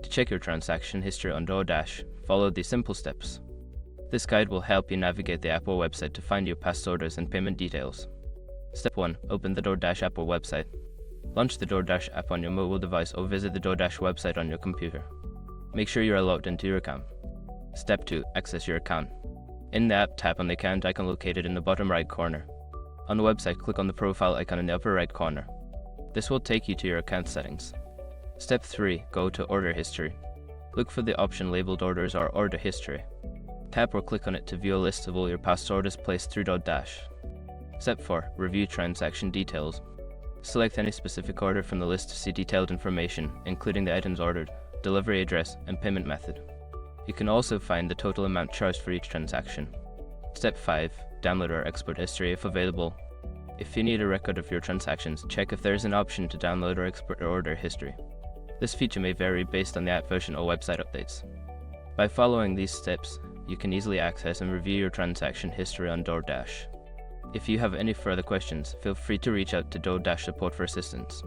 To check your transaction history on DoorDash, follow these simple steps. This guide will help you navigate the app or website to find your past orders and payment details. Step 1. Open the DoorDash app or website. Launch the DoorDash app on your mobile device or visit the DoorDash website on your computer. Make sure you are logged into your account. Step 2. Access your account. In the app, tap on the account icon located in the bottom right corner. On the website, click on the profile icon in the upper right corner. This will take you to your account settings. Step 3. Go to Order History. Look for the option labeled Orders or Order History. Tap or click on it to view a list of all your past orders placed through DoorDash. Step 4. Review transaction details. Select any specific order from the list to see detailed information, including the items ordered, delivery address, and payment method. You can also find the total amount charged for each transaction. Step 5. Download or export history if available. If you need a record of your transactions, check if there is an option to download or export your order history. This feature may vary based on the app version or website updates. By following these steps, you can easily access and review your transaction history on DoorDash. If you have any further questions, feel free to reach out to DoorDash support for assistance.